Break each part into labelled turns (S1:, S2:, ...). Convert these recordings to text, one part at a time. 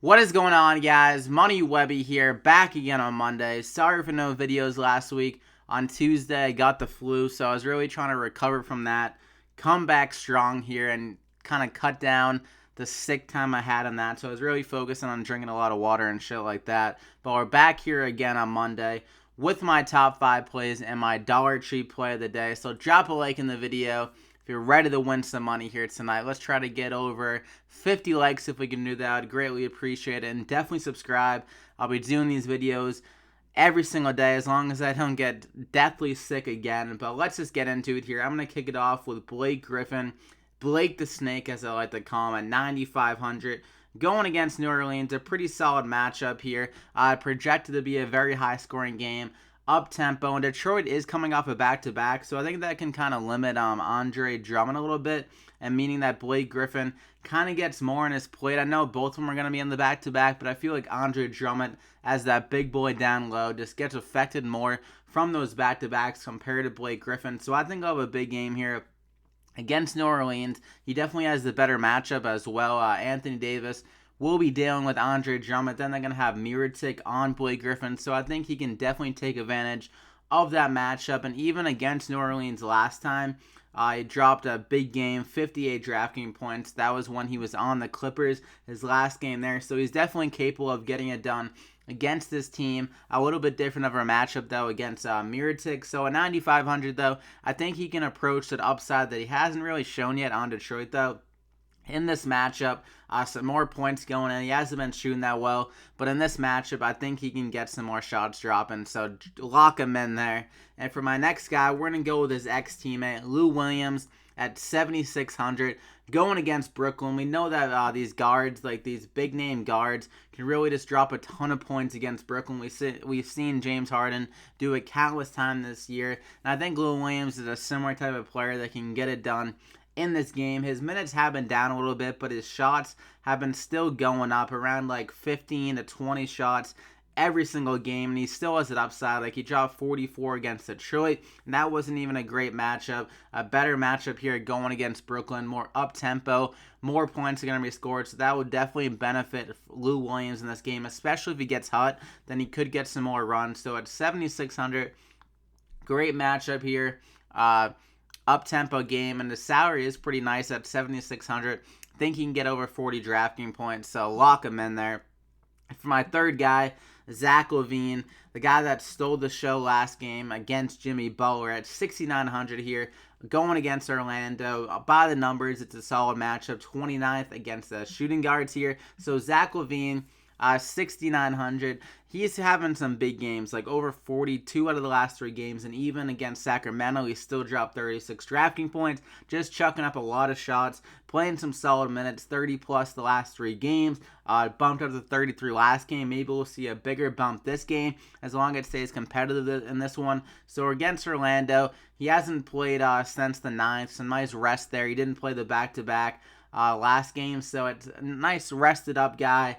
S1: What is going on, guys? Money Webby here, back again on Monday. Sorry for no videos last week. On Tuesday, I got the flu, so I was really trying to recover from that. Come back strong here and kind of cut down the sick time I had on that. So I was really focusing on drinking a lot of water and shit like that. But we're back here again on Monday with my top 5 plays and my Dollar Tree play of the day. So drop a like in the video if you're ready to win some money here tonight. Let's try to get over 50 likes if we can do that. I'd greatly appreciate it. And definitely subscribe. I'll be doing these videos every single day as long as I don't get deathly sick again. But let's just get into it here. I'm going to kick it off with Blake Griffin. Blake the Snake, as I like to call him, at 9,500. Going against New Orleans, a pretty solid matchup here. Projected to be a very high-scoring game. Up-tempo, and Detroit is coming off a back-to-back, so I think that can kind of limit Andre Drummond a little bit, and meaning that Blake Griffin kind of gets more in his plate. I know both of them are going to be in the back-to-back, but I feel like Andre Drummond, as that big boy down low, just gets affected more from those back-to-backs compared to Blake Griffin. So I think I'll have a big game here against New Orleans. He definitely has the better matchup as well. Anthony Davis will be dealing with Andre Drummond. Then they're going to have Mirotic on Blake Griffin. So I think he can definitely take advantage of that matchup. And even against New Orleans last time, he dropped a big game, 58 DraftKings points. That was when he was on the Clippers, his last game there. So he's definitely capable of getting it done against this team. A little bit different of a matchup, though, against Mirotic. So at 9,500, though, I think he can approach that upside that he hasn't really shown yet on Detroit, though. In this matchup, some more points going in. He hasn't been shooting that well, but in this matchup, I think he can get some more shots dropping, so lock him in there. And for my next guy, we're going to go with his ex-teammate, Lou Williams, at 7,600, going against Brooklyn. We know that these guards, like these big-name guards, can really just drop a ton of points against Brooklyn. We've seen James Harden do it countless times this year, and I think Lou Williams is a similar type of player that can get it done in this game. His minutes have been down a little bit, but his shots have been still going up around like 15 to 20 shots every single game, and he still has it upside. Like, he dropped 44 against Detroit, and that wasn't even a great matchup. A better matchup here going against Brooklyn, more up-tempo, more points are going to be scored, so that would definitely benefit Lou Williams in this game, especially if he gets hot. Then he could get some more runs. So at 7,600, great matchup here. Up-tempo game, and the salary is pretty nice at 7,600. I think he can get over 40 DraftKings points, so lock him in there. For my third guy, Zach LaVine, the guy that stole the show last game against Jimmy Butler, at 6,900 here, going against Orlando. By the numbers, it's a solid matchup. 29th against the shooting guards here. So Zach LaVine, 6,900. He's having some big games, like over 42 out of the last 3 games, and even against Sacramento, he still dropped 36 DraftKings points, just chucking up a lot of shots, playing some solid minutes, 30 plus the last 3 games, bumped up to 33 last game. Maybe we'll see a bigger bump this game, as long as it stays competitive in this one. So against Orlando, he hasn't played since the 9th, some nice rest there. He didn't play the back-to-back last game, so it's a nice rested up guy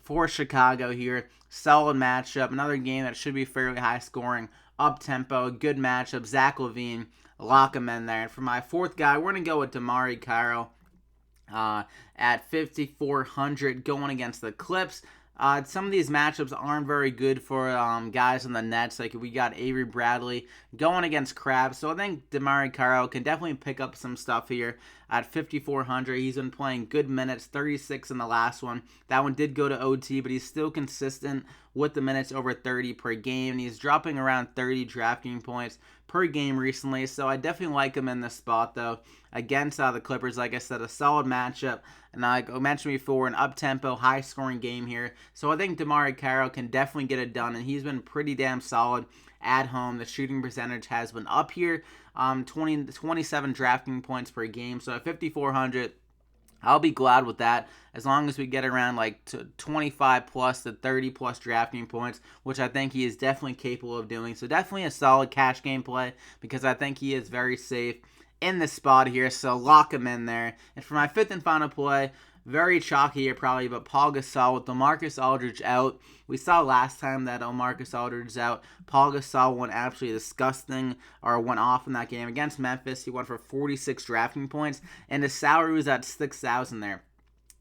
S1: for Chicago here. Solid matchup. Another game that should be fairly high scoring. Up-tempo. Good matchup. Zach LaVine. Lock him in there. And for my fourth guy, we're going to go with DeMarre Carroll at 5,400 going against the Clips. Some of these matchups aren't very good for guys on the Nets. Like, we got Avery Bradley going against Crabbe. So I think DeMarre Carroll can definitely pick up some stuff here at 5,400. He's been playing good minutes, 36 in the last one. That one did go to OT, but he's still consistent with the minutes over 30 per game. And he's dropping around 30 DraftKings points per game recently. So I definitely like him in this spot, though, against the Clippers. Like I said, a solid matchup. And like I mentioned before, an up-tempo, high-scoring game here. So I think DeMarre Carroll can definitely get it done, and he's been pretty damn solid at home. The shooting percentage has been up here, 27 DraftKings points per game. So at 5,400, I'll be glad with that, as long as we get around like 25 plus to 30 plus DraftKings points, which I think he is definitely capable of doing. So definitely a solid cash game play, because I think he is very safe in this spot here, so lock him in there. And for my fifth and final play, very chalky here probably, but Paul Gasol with LaMarcus Aldridge out. We saw last time that LaMarcus Aldridge is out. Paul Gasol went absolutely disgusting, or went off in that game against Memphis. He went for 46 DraftKings points, and his salary was at 6,000 there.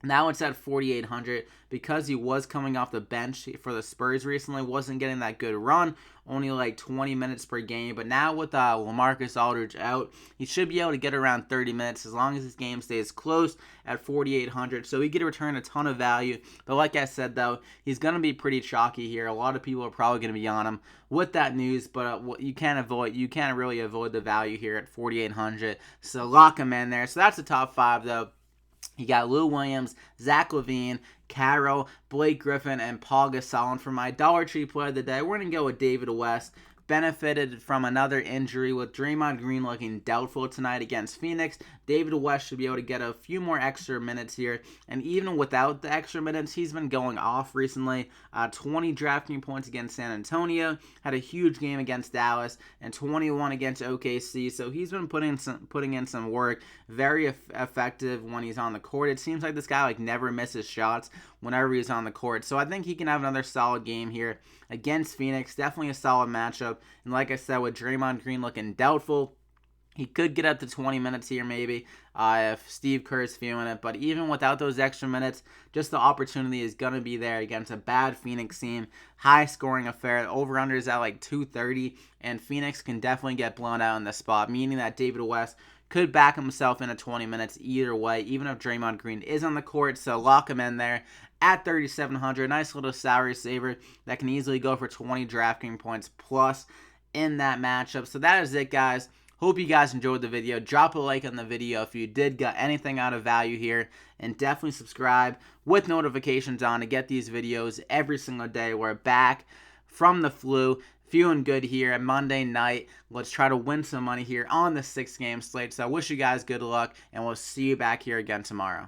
S1: Now it's at 4,800 because he was coming off the bench for the Spurs recently. Wasn't getting that good run, only like 20 minutes per game. But now with LaMarcus Aldridge out, he should be able to get around 30 minutes as long as his game stays close at 4,800. So he could return a ton of value. But like I said, though, he's going to be pretty chalky here. A lot of people are probably going to be on him with that news. But you can't really avoid the value here at 4,800. So lock him in there. So that's the top 5, though. You got Lou Williams, Zach LaVine, Caro, Blake Griffin, and Paul Gasol. And for my Dollar Tree play of the day, we're going to go with David West. Benefited from another injury with Draymond Green looking doubtful tonight against Phoenix. David West should be able to get a few more extra minutes here. And even without the extra minutes, he's been going off recently. 20 DraftKings points against San Antonio. Had a huge game against Dallas. And 21 against OKC. So he's been putting in some work. Very effective when he's on the court. It seems like this guy never misses shots whenever he's on the court. So I think he can have another solid game here against Phoenix. Definitely a solid matchup. And like I said, with Draymond Green looking doubtful, he could get up to 20 minutes here maybe if Steve Kerr's feeling it. But even without those extra minutes, just the opportunity is going to be there against a bad Phoenix team. High-scoring affair. Over-under is at 230. And Phoenix can definitely get blown out in this spot, meaning that David West could back himself into 20 minutes either way, even if Draymond Green is on the court. So lock him in there at 3,700. Nice little salary saver that can easily go for 20 DraftKings points plus in that matchup. So that is it, guys. Hope you guys enjoyed the video. Drop a like on the video if you did get anything out of value here. And definitely subscribe with notifications on to get these videos every single day. We're back from the flu. Feeling good here at Monday night. Let's try to win some money here on the 6-game slate. So I wish you guys good luck, and we'll see you back here again tomorrow.